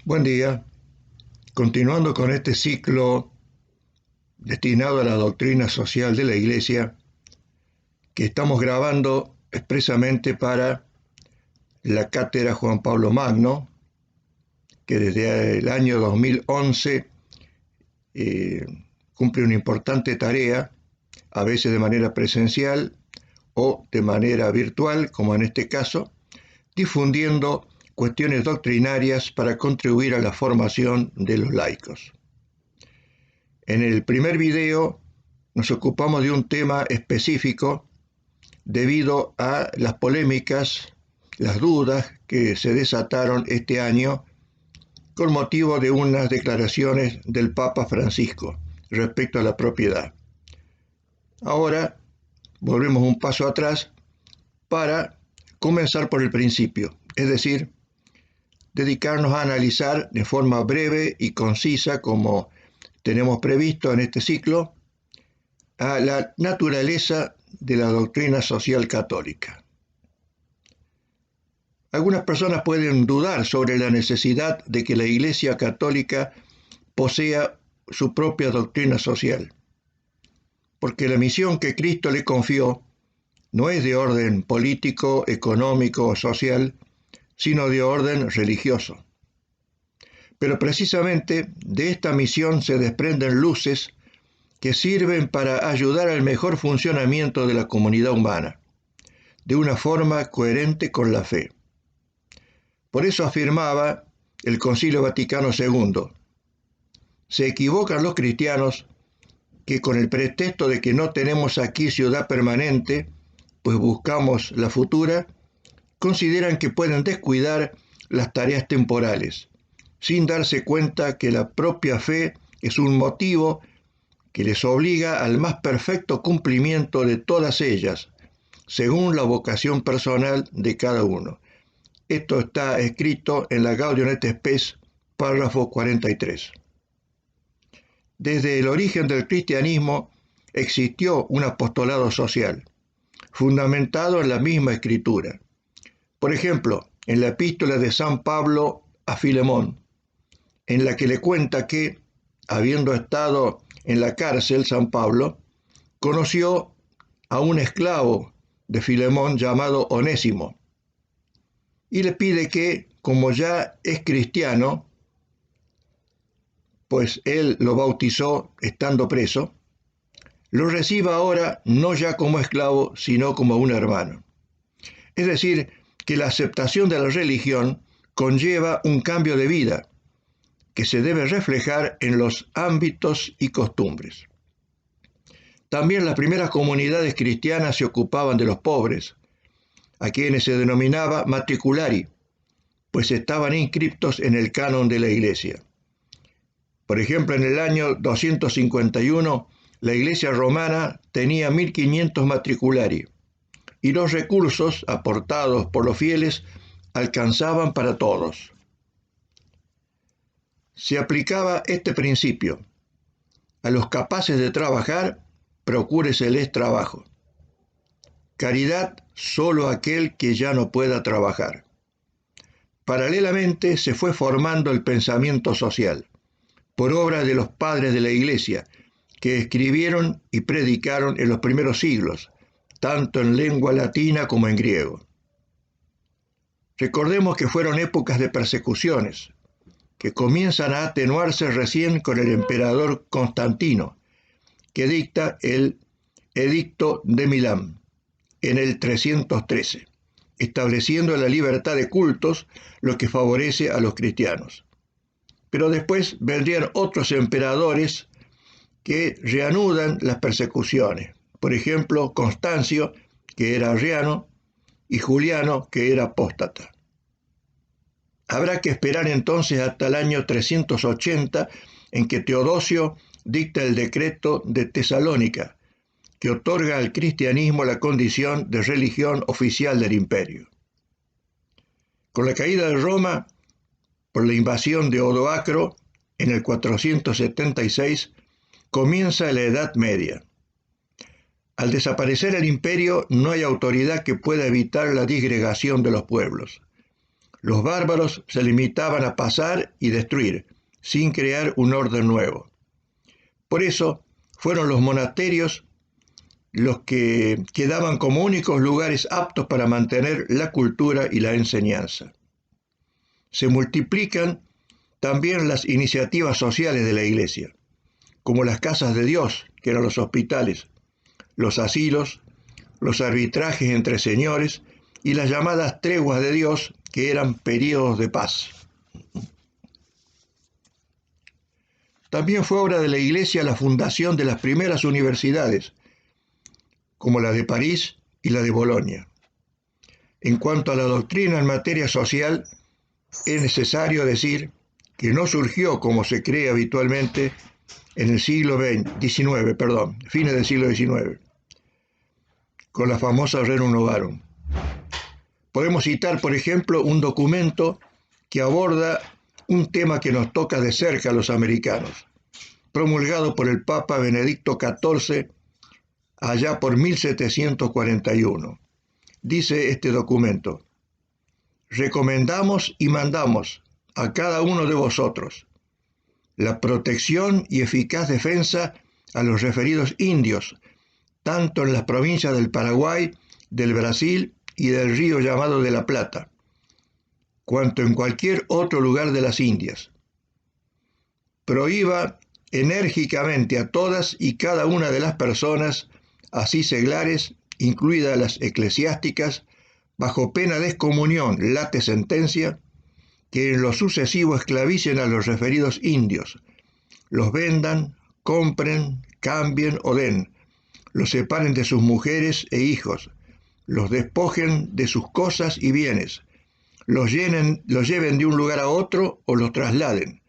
Buen día. Continuando con este ciclo destinado a la doctrina social de la Iglesia, que estamos grabando expresamente para la Cátedra Juan Pablo Magno, que desde el año 2011 cumple una importante tarea, a veces de manera presencial o de manera virtual, como en este caso, difundiendo cuestiones doctrinarias para contribuir a la formación de los laicos. En el primer video nos ocupamos de un tema específico debido a las polémicas, las dudas que se desataron este año con motivo de unas declaraciones del Papa Francisco respecto a la propiedad. Ahora volvemos un paso atrás para comenzar por el principio, es decir, dedicarnos a analizar de forma breve y concisa, como tenemos previsto en este ciclo, a la naturaleza de la doctrina social católica. Algunas personas pueden dudar sobre la necesidad de que la Iglesia católica posea su propia doctrina social, porque la misión que Cristo le confió no es de orden político, económico o social, sino de orden religioso. Pero precisamente de esta misión se desprenden luces que sirven para ayudar al mejor funcionamiento de la comunidad humana, de una forma coherente con la fe. Por eso afirmaba el Concilio Vaticano II: se equivocan los cristianos que con el pretexto de que no tenemos aquí ciudad permanente, pues buscamos la futura, consideran que pueden descuidar las tareas temporales, sin darse cuenta que la propia fe es un motivo que les obliga al más perfecto cumplimiento de todas ellas, según la vocación personal de cada uno. Esto está escrito en la Gaudium et Spes, párrafo 43. Desde el origen del cristianismo existió un apostolado social, fundamentado en la misma escritura. Por ejemplo, en la epístola de San Pablo a Filemón, en la que le cuenta que, habiendo estado en la cárcel, San Pablo conoció a un esclavo de Filemón llamado Onésimo, y le pide que, como ya es cristiano, pues él lo bautizó estando preso, lo reciba ahora no ya como esclavo, sino como un hermano. Es decir, que la aceptación de la religión conlleva un cambio de vida que se debe reflejar en los ámbitos y costumbres. También las primeras comunidades cristianas se ocupaban de los pobres, a quienes se denominaba matriculari, pues estaban inscriptos en el canon de la Iglesia. Por ejemplo, en el año 251, la Iglesia romana tenía 1500 matriculari, y los recursos aportados por los fieles alcanzaban para todos. Se aplicaba este principio: a los capaces de trabajar, procúreseles trabajo. Caridad solo a aquel que ya no pueda trabajar. Paralelamente se fue formando el pensamiento social, por obra de los padres de la Iglesia, que escribieron y predicaron en los primeros siglos, tanto en lengua latina como en griego. Recordemos que fueron épocas de persecuciones, que comienzan a atenuarse recién con el emperador Constantino, que dicta el Edicto de Milán en el 313, estableciendo la libertad de cultos, lo que favorece a los cristianos. Pero después vendrían otros emperadores que reanudan las persecuciones. Por ejemplo, Constancio, que era arriano, y Juliano, que era apóstata. Habrá que esperar entonces hasta el año 380, en que Teodosio dicta el decreto de Tesalónica, que otorga al cristianismo la condición de religión oficial del imperio. Con la caída de Roma, por la invasión de Odoacro, en el 476, comienza la Edad Media. Al desaparecer el imperio, no hay autoridad que pueda evitar la disgregación de los pueblos. Los bárbaros se limitaban a pasar y destruir, sin crear un orden nuevo. Por eso fueron los monasterios los que quedaban como únicos lugares aptos para mantener la cultura y la enseñanza. Se multiplican también las iniciativas sociales de la Iglesia, como las casas de Dios, que eran los hospitales, los asilos, los arbitrajes entre señores y las llamadas treguas de Dios, que eran períodos de paz. También fue obra de la Iglesia la fundación de las primeras universidades, como la de París y la de Bolonia. En cuanto a la doctrina en materia social, es necesario decir que no surgió como se cree habitualmente en el siglo XIX, fines del siglo XIX, con la famosa Rerum Novarum. Podemos citar, por ejemplo, un documento que aborda un tema que nos toca de cerca a los americanos, promulgado por el Papa Benedicto XIV allá por 1741. Dice este documento: recomendamos y mandamos a cada uno de vosotros la protección y eficaz defensa a los referidos indios, tanto en las provincias del Paraguay, del Brasil y del río llamado de la Plata, cuanto en cualquier otro lugar de las Indias. Prohíba enérgicamente a todas y cada una de las personas, así seglares, incluidas las eclesiásticas, bajo pena de excomunión, late sentencia, que en lo sucesivo esclavicen a los referidos indios, los vendan, compren, cambien o den, los separen de sus mujeres e hijos, los despojen de sus cosas y bienes, los lleven de un lugar a otro o los trasladen,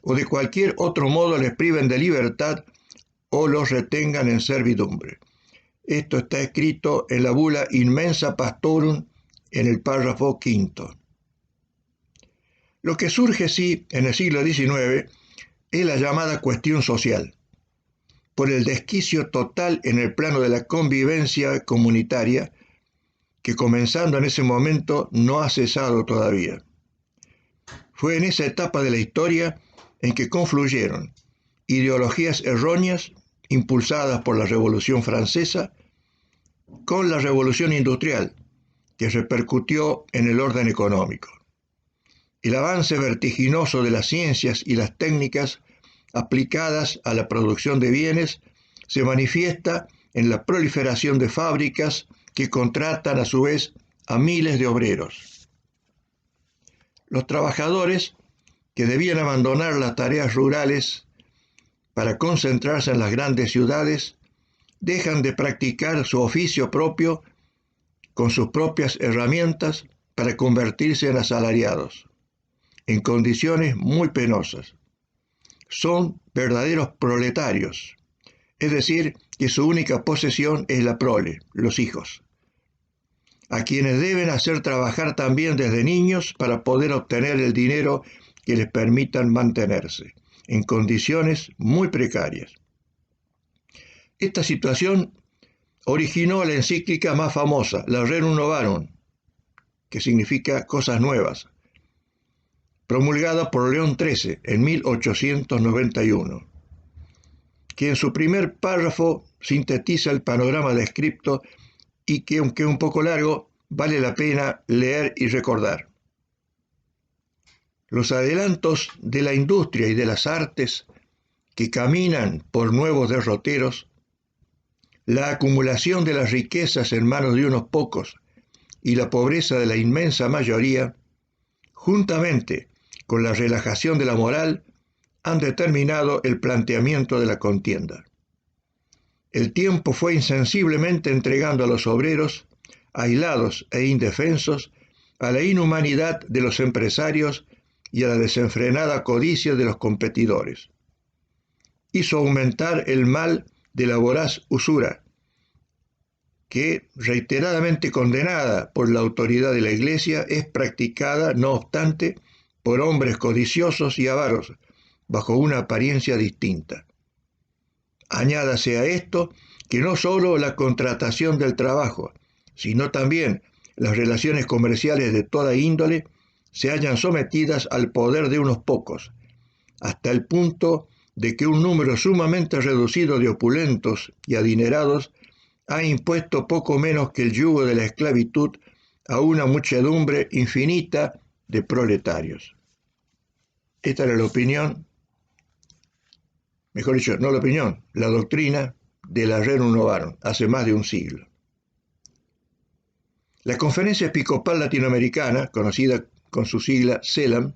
o de cualquier otro modo les priven de libertad o los retengan en servidumbre. Esto está escrito en la bula Immensa Pastorum en el párrafo 5. Lo que surge, sí, en el siglo XIX es la llamada cuestión social, por el desquicio total en el plano de la convivencia comunitaria, que comenzando en ese momento no ha cesado todavía. Fue en esa etapa de la historia en que confluyeron ideologías erróneas impulsadas por la Revolución Francesa con la Revolución Industrial, que repercutió en el orden económico. El avance vertiginoso de las ciencias y las técnicas aplicadas a la producción de bienes se manifiesta en la proliferación de fábricas que contratan a su vez a miles de obreros. Los trabajadores, que debían abandonar las tareas rurales para concentrarse en las grandes ciudades, dejan de practicar su oficio propio con sus propias herramientas para convertirse en asalariados, en condiciones muy penosas. Son verdaderos proletarios, es decir, que su única posesión es la prole, los hijos, a quienes deben hacer trabajar también desde niños para poder obtener el dinero que les permitan mantenerse, en condiciones muy precarias. Esta situación originó la encíclica más famosa, la Rerum Novarum, que significa cosas nuevas, promulgada por León XIII en 1891, que en su primer párrafo sintetiza el panorama descrito y que, aunque un poco largo, vale la pena leer y recordar. Los adelantos de la industria y de las artes que caminan por nuevos derroteros, la acumulación de las riquezas en manos de unos pocos y la pobreza de la inmensa mayoría, juntamente con la relajación de la moral, han determinado el planteamiento de la contienda. El tiempo fue insensiblemente entregando a los obreros, aislados e indefensos, a la inhumanidad de los empresarios y a la desenfrenada codicia de los competidores. Hizo aumentar el mal de la voraz usura, que, reiteradamente condenada por la autoridad de la Iglesia, es practicada, no obstante, por hombres codiciosos y avaros, bajo una apariencia distinta. Añádase a esto que no solo la contratación del trabajo, sino también las relaciones comerciales de toda índole, se hallan sometidas al poder de unos pocos, hasta el punto de que un número sumamente reducido de opulentos y adinerados ha impuesto poco menos que el yugo de la esclavitud a una muchedumbre infinita de proletarios. Esta era la opinión, mejor dicho, no la opinión, la doctrina de la Rerum Novarum, hace más de un siglo. La Conferencia Episcopal Latinoamericana, conocida con su sigla CELAM,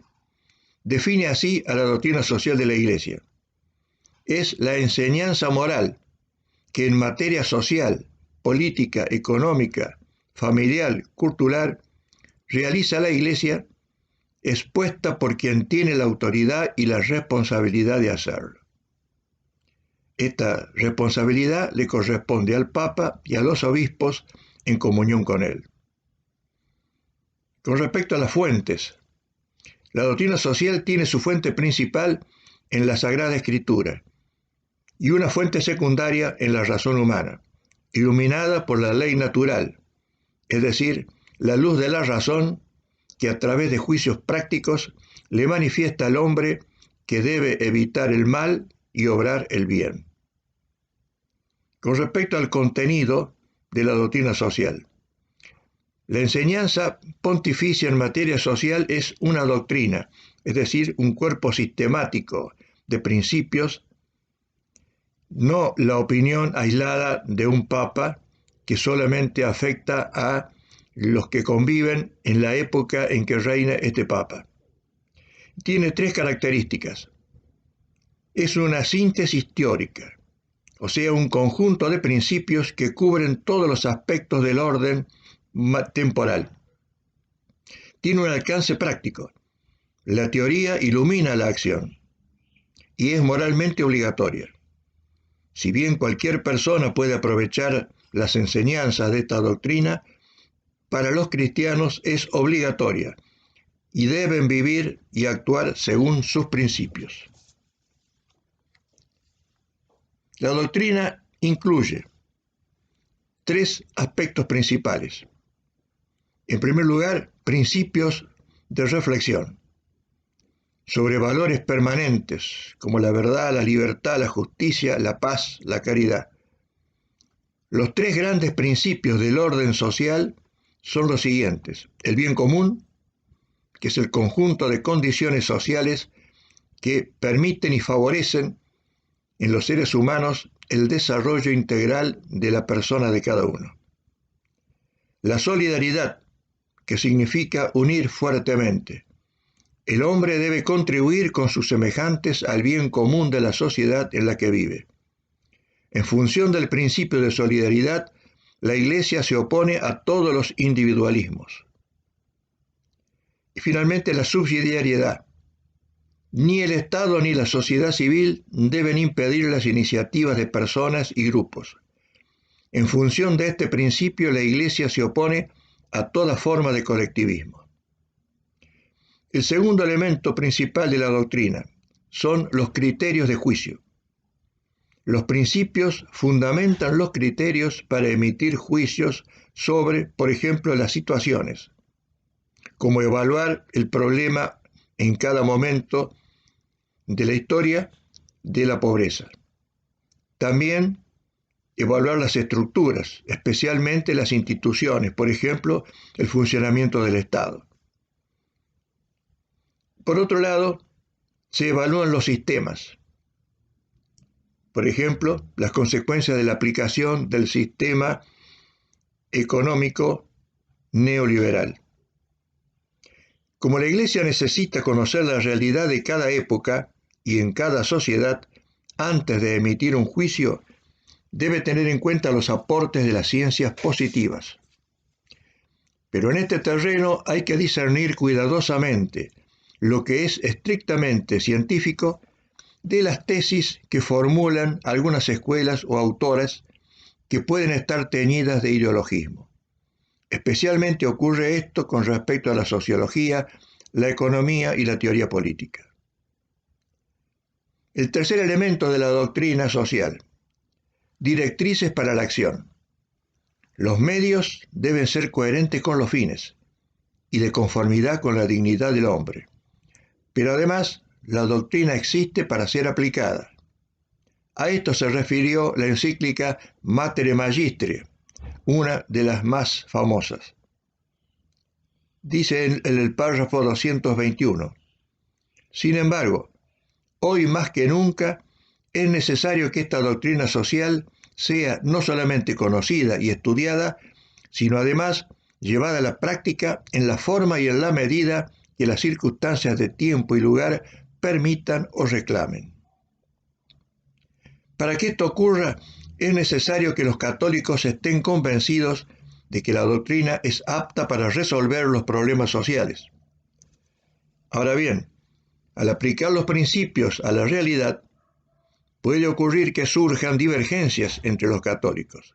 define así a la doctrina social de la Iglesia. Es la enseñanza moral que en materia social, política, económica, familiar, cultural, realiza la Iglesia, expuesta por quien tiene la autoridad y la responsabilidad de hacerlo. Esta responsabilidad le corresponde al Papa y a los obispos en comunión con él. Con respecto a las fuentes, la doctrina social tiene su fuente principal en la Sagrada Escritura y una fuente secundaria en la razón humana, iluminada por la ley natural, es decir, la luz de la razón que a través de juicios prácticos le manifiesta al hombre que debe evitar el mal y obrar el bien. Con respecto al contenido de la doctrina social, la enseñanza pontificia en materia social es una doctrina, es decir, un cuerpo sistemático de principios, no la opinión aislada de un papa que solamente afecta a los que conviven en la época en que reina este papa. Tiene tres características. Es una síntesis teórica, o sea, un conjunto de principios que cubren todos los aspectos del orden temporal. Tiene un alcance práctico. La teoría ilumina la acción y es moralmente obligatoria. Si bien cualquier persona puede aprovechar las enseñanzas de esta doctrina, para los cristianos es obligatoria y deben vivir y actuar según sus principios. La doctrina incluye tres aspectos principales. En primer lugar, principios de reflexión sobre valores permanentes como la verdad, la libertad, la justicia, la paz, la caridad. Los tres grandes principios del orden social son los siguientes: el bien común, que es el conjunto de condiciones sociales que permiten y favorecen en los seres humanos el desarrollo integral de la persona de cada uno. La solidaridad, que significa unir fuertemente. El hombre debe contribuir con sus semejantes al bien común de la sociedad en la que vive. En función del principio de solidaridad, la Iglesia se opone a todos los individualismos. Y finalmente, la subsidiariedad. Ni el Estado ni la sociedad civil deben impedir las iniciativas de personas y grupos. En función de este principio, la Iglesia se opone a toda forma de colectivismo. El segundo elemento principal de la doctrina son los criterios de juicio. Los principios fundamentan los criterios para emitir juicios sobre, por ejemplo, las situaciones, como evaluar el problema en cada momento de la historia de la pobreza. También evaluar las estructuras, especialmente las instituciones, por ejemplo, el funcionamiento del Estado. Por otro lado, se evalúan los sistemas. Por ejemplo, las consecuencias de la aplicación del sistema económico neoliberal. Como la Iglesia necesita conocer la realidad de cada época y en cada sociedad, antes de emitir un juicio, debe tener en cuenta los aportes de las ciencias positivas. Pero en este terreno hay que discernir cuidadosamente lo que es estrictamente científico de las tesis que formulan algunas escuelas o autoras que pueden estar teñidas de ideologismo. Especialmente ocurre esto con respecto a la sociología, la economía y la teoría política. El tercer elemento de la doctrina social: directrices para la acción. Los medios deben ser coherentes con los fines y de conformidad con la dignidad del hombre. Pero además, la doctrina existe para ser aplicada. A esto se refirió la encíclica Mater Magistere, una de las más famosas. Dice en el párrafo 221, sin embargo, hoy más que nunca es necesario que esta doctrina social sea no solamente conocida y estudiada, sino además llevada a la práctica en la forma y en la medida que las circunstancias de tiempo y lugar permitan o reclamen. Para que esto ocurra, es necesario que los católicos estén convencidos de que la doctrina es apta para resolver los problemas sociales. Ahora bien, al aplicar los principios a la realidad, puede ocurrir que surjan divergencias entre los católicos,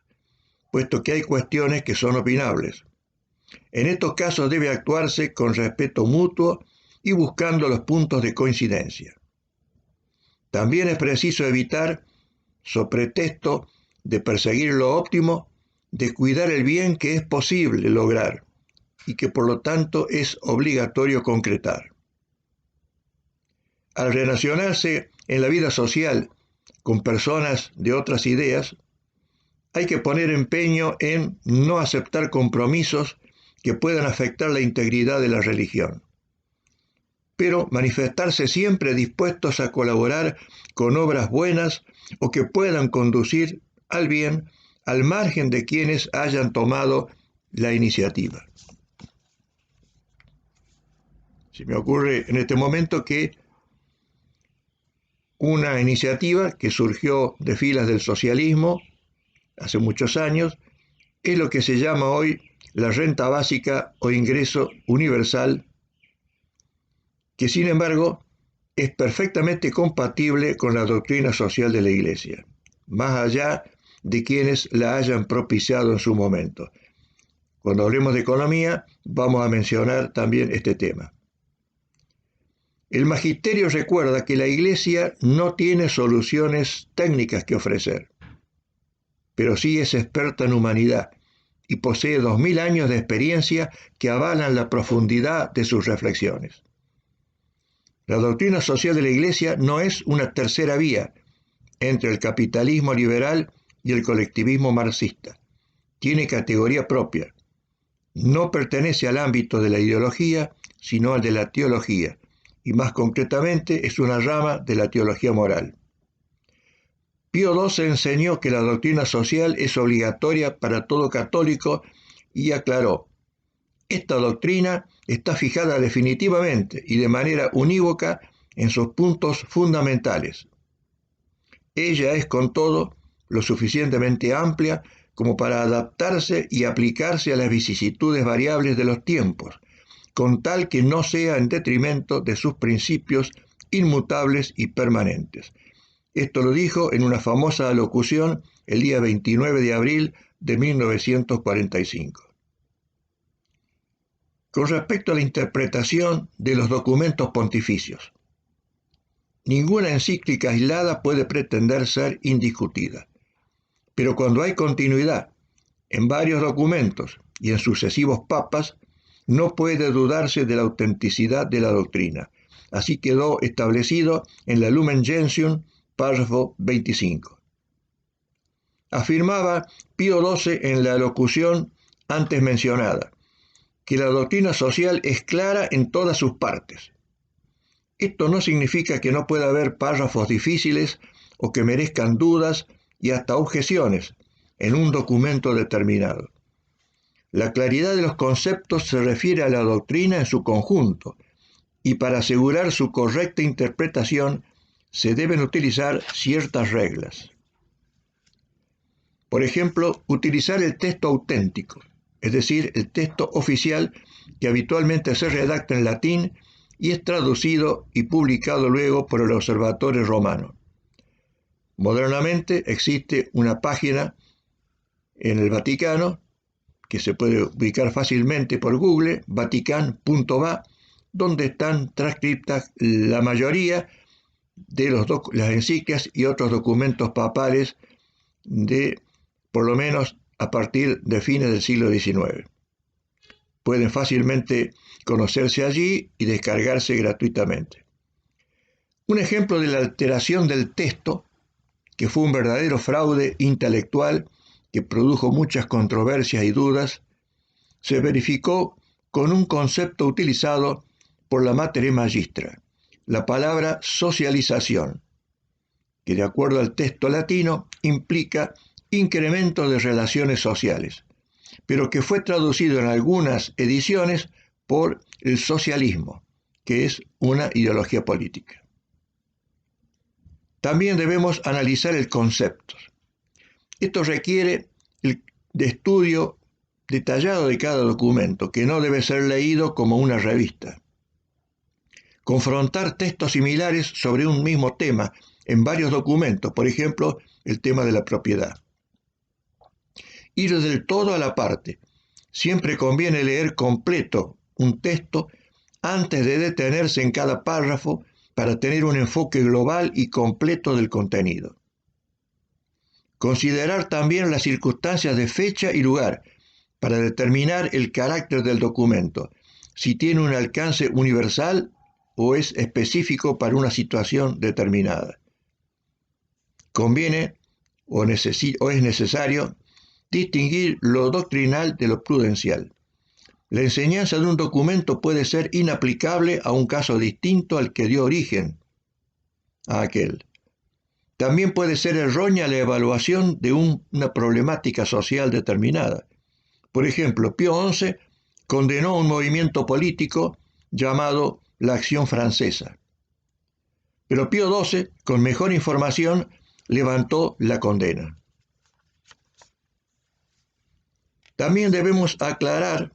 puesto que hay cuestiones que son opinables. En estos casos debe actuarse con respeto mutuo y buscando los puntos de coincidencia. También es preciso evitar, so pretexto de perseguir lo óptimo, descuidar el bien que es posible lograr y que por lo tanto es obligatorio concretar. Al relacionarse en la vida social con personas de otras ideas, hay que poner empeño en no aceptar compromisos que puedan afectar la integridad de la religión, pero manifestarse siempre dispuestos a colaborar con obras buenas o que puedan conducir al bien al margen de quienes hayan tomado la iniciativa. Se me ocurre en este momento que una iniciativa que surgió de filas del socialismo hace muchos años es lo que se llama hoy la renta básica o ingreso universal, que sin embargo es perfectamente compatible con la doctrina social de la Iglesia, más allá de quienes la hayan propiciado en su momento. Cuando hablemos de economía, vamos a mencionar también este tema. El magisterio recuerda que la Iglesia no tiene soluciones técnicas que ofrecer, pero sí es experta en humanidad y posee 2000 años de experiencia que avalan la profundidad de sus reflexiones. La doctrina social de la Iglesia no es una tercera vía entre el capitalismo liberal y el colectivismo marxista. Tiene categoría propia. No pertenece al ámbito de la ideología, sino al de la teología, y más concretamente es una rama de la teología moral. Pío XII enseñó que la doctrina social es obligatoria para todo católico y aclaró: esta doctrina está fijada definitivamente y de manera unívoca en sus puntos fundamentales. Ella es, con todo, lo suficientemente amplia como para adaptarse y aplicarse a las vicisitudes variables de los tiempos, con tal que no sea en detrimento de sus principios inmutables y permanentes. Esto lo dijo en una famosa alocución el día 29 de abril de 1945. Con respecto a la interpretación de los documentos pontificios, ninguna encíclica aislada puede pretender ser indiscutida, pero cuando hay continuidad en varios documentos y en sucesivos papas, no puede dudarse de la autenticidad de la doctrina. Así quedó establecido en la Lumen Gentium, párrafo 25. Afirmaba Pío XII en la alocución antes mencionada que la doctrina social es clara en todas sus partes. Esto no significa que no pueda haber párrafos difíciles o que merezcan dudas y hasta objeciones en un documento determinado. La claridad de los conceptos se refiere a la doctrina en su conjunto, y para asegurar su correcta interpretación se deben utilizar ciertas reglas. Por ejemplo, utilizar el texto auténtico, es decir, el texto oficial que habitualmente se redacta en latín y es traducido y publicado luego por el Observatorio Romano. Modernamente existe una página en el Vaticano que se puede ubicar fácilmente por Google, vatican.va, donde están transcriptas la mayoría de las encíclicas y otros documentos papales de, por lo menos, a partir de fines del siglo XIX. pueden fácilmente conocerse allí y descargarse gratuitamente. Un ejemplo de la alteración del texto, que fue un verdadero fraude intelectual que produjo muchas controversias y dudas, se verificó con un concepto utilizado por la Mater Magistra, la palabra socialización, que de acuerdo al texto latino implica incremento de relaciones sociales, pero que fue traducido en algunas ediciones por el socialismo, que es una ideología política. También debemos analizar el concepto. Esto requiere de estudio detallado de cada documento, que no debe ser leído como una revista. Confrontar textos similares sobre un mismo tema en varios documentos, por ejemplo, el tema de la propiedad. Ir del todo a la parte. Siempre conviene leer completo un texto antes de detenerse en cada párrafo para tener un enfoque global y completo del contenido. Considerar también las circunstancias de fecha y lugar para determinar el carácter del documento, si tiene un alcance universal o es específico para una situación determinada. Conviene o es necesario distinguir lo doctrinal de lo prudencial. La enseñanza de un documento puede ser inaplicable a un caso distinto al que dio origen a aquel. También puede ser errónea la evaluación de una problemática social determinada. Por ejemplo, Pío XI condenó un movimiento político llamado la Acción Francesa. Pero Pío XII, con mejor información, levantó la condena. También debemos aclarar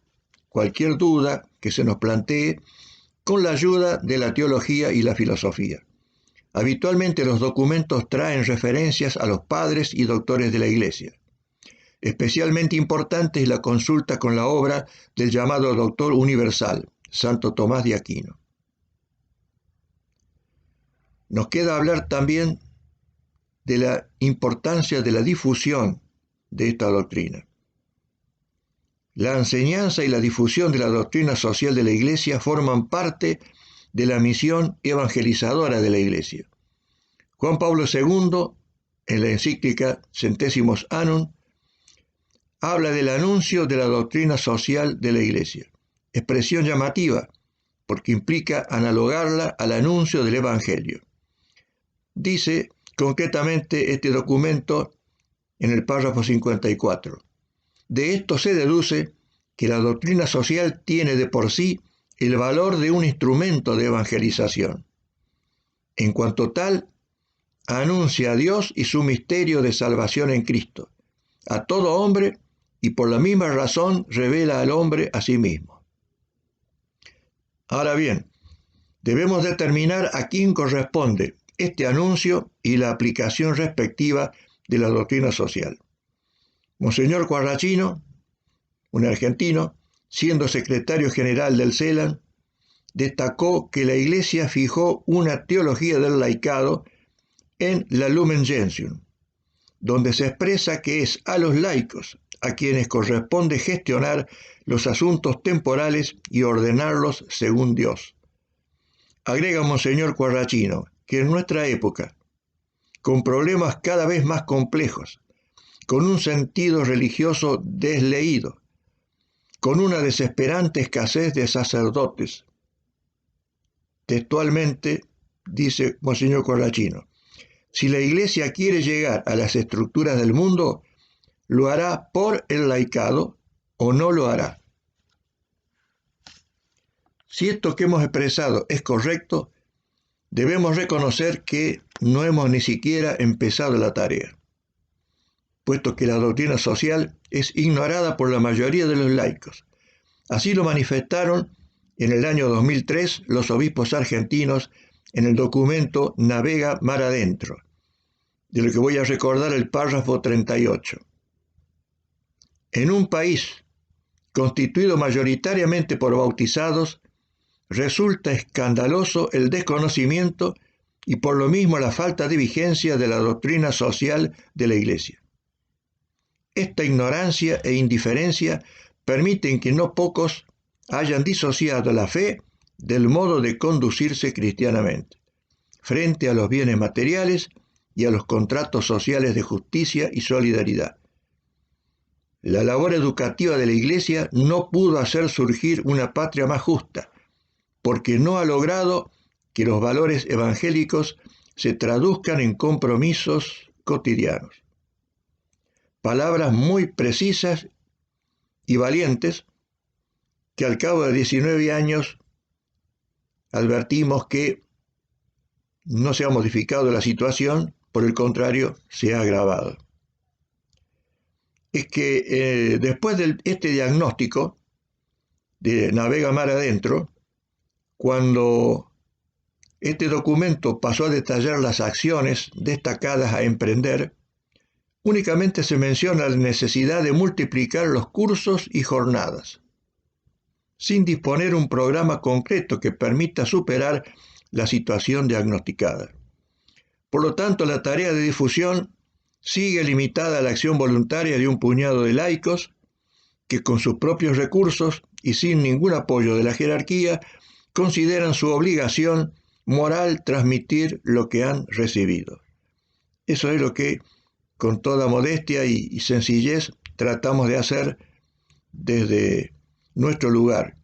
cualquier duda que se nos plantee con la ayuda de la teología y la filosofía. Habitualmente los documentos traen referencias a los padres y doctores de la Iglesia. Especialmente importante es la consulta con la obra del llamado Doctor Universal, Santo Tomás de Aquino. Nos queda hablar también de la importancia de la difusión de esta doctrina. La enseñanza y la difusión de la doctrina social de la Iglesia forman parte de la misión evangelizadora de la Iglesia. Juan Pablo II, en la encíclica Centésimos Annum, habla del anuncio de la doctrina social de la Iglesia, expresión llamativa, porque implica analogarla al anuncio del Evangelio. Dice concretamente este documento en el párrafo 54. De esto se deduce que la doctrina social tiene de por sí el valor de un instrumento de evangelización. En cuanto tal, anuncia a Dios y su misterio de salvación en Cristo, a todo hombre, y por la misma razón revela al hombre a sí mismo. Ahora bien, debemos determinar a quién corresponde este anuncio y la aplicación respectiva de la doctrina social. Monseñor Quarracino, un argentino, siendo secretario general del CELAN, destacó que la Iglesia fijó una teología del laicado en la Lumen Gentium, donde se expresa que es a los laicos a quienes corresponde gestionar los asuntos temporales y ordenarlos según Dios. Agrega Monseñor Quarracino que en nuestra época, con problemas cada vez más complejos, con un sentido religioso desleído, con una desesperante escasez de sacerdotes, textualmente dice Monseñor Quarracino, si la Iglesia quiere llegar a las estructuras del mundo, ¿lo hará por el laicado o no lo hará? Si esto que hemos expresado es correcto, debemos reconocer que no hemos ni siquiera empezado la tarea, puesto que la doctrina social es ignorada por la mayoría de los laicos. Así lo manifestaron en el año 2003 los obispos argentinos en el documento Navega Mar Adentro, de lo que voy a recordar el párrafo 38. En un país constituido mayoritariamente por bautizados, resulta escandaloso el desconocimiento y por lo mismo la falta de vigencia de la doctrina social de la Iglesia. Esta ignorancia e indiferencia permiten que no pocos hayan disociado la fe del modo de conducirse cristianamente, frente a los bienes materiales y a los contratos sociales de justicia y solidaridad. La labor educativa de la Iglesia no pudo hacer surgir una patria más justa, porque no ha logrado que los valores evangélicos se traduzcan en compromisos cotidianos. Palabras muy precisas y valientes que al cabo de 19 años advertimos que no se ha modificado la situación, por el contrario, se ha agravado. Es que después de este diagnóstico de Navega Mar Adentro, cuando este documento pasó a detallar las acciones destacadas a emprender, únicamente se menciona la necesidad de multiplicar los cursos y jornadas, sin disponer un programa concreto que permita superar la situación diagnosticada. Por lo tanto, la tarea de difusión sigue limitada a la acción voluntaria de un puñado de laicos que con sus propios recursos y sin ningún apoyo de la jerarquía consideran su obligación moral transmitir lo que han recibido. Eso es lo que, con toda modestia y sencillez, tratamos de hacer desde nuestro lugar.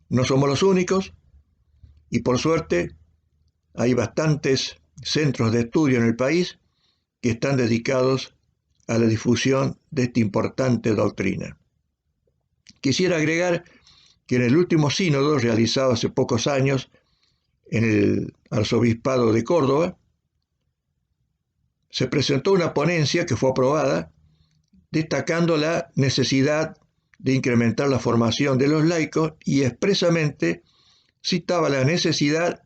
No somos los únicos y por suerte hay bastantes centros de estudio en el país que están dedicados a la difusión de esta importante doctrina. Quisiera agregar que en el último sínodo realizado hace pocos años en el Arzobispado de Córdoba, se presentó una ponencia que fue aprobada destacando la necesidad de incrementar la formación de los laicos y expresamente citaba la necesidad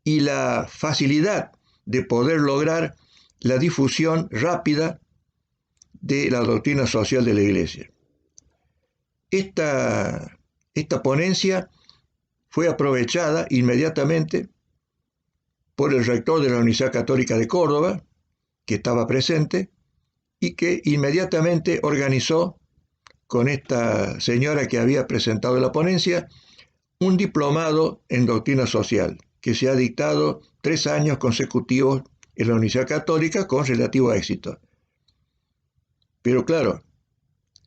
y la facilidad de poder lograr la difusión rápida de la doctrina social de la Iglesia. Esta ponencia fue aprovechada inmediatamente por el rector de la Universidad Católica de Córdoba, que estaba presente, y que inmediatamente organizó con esta señora que había presentado la ponencia un diplomado en doctrina social, que se ha dictado 3 años consecutivos en la Universidad Católica con relativo éxito. Pero claro,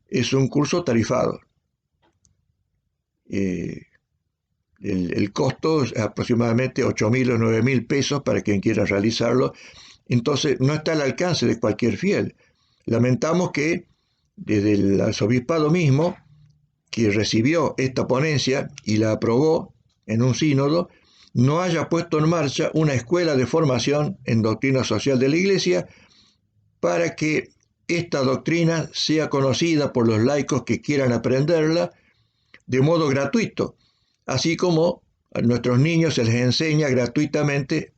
es un curso tarifado. El costo es aproximadamente 8.000 o 9.000 pesos para quien quiera realizarlo. Entonces no está al alcance de cualquier fiel. Lamentamos que desde el arzobispado mismo, que recibió esta ponencia y la aprobó en un sínodo, no haya puesto en marcha una escuela de formación en doctrina social de la Iglesia para que esta doctrina sea conocida por los laicos que quieran aprenderla de modo gratuito, así como a nuestros niños se les enseña gratuitamente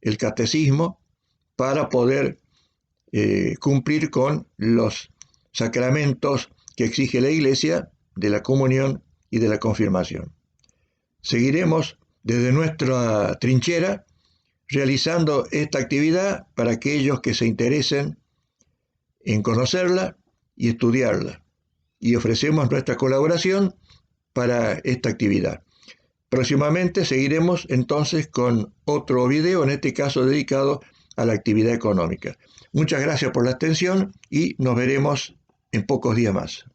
el catecismo para poder cumplir con los sacramentos que exige la Iglesia de la comunión y de la confirmación. Seguiremos desde nuestra trinchera realizando esta actividad para aquellos que se interesen en conocerla y estudiarla, y ofrecemos nuestra colaboración para esta actividad. Próximamente seguiremos entonces con otro video, en este caso dedicado a la actividad económica. Muchas gracias por la atención y nos veremos en pocos días más.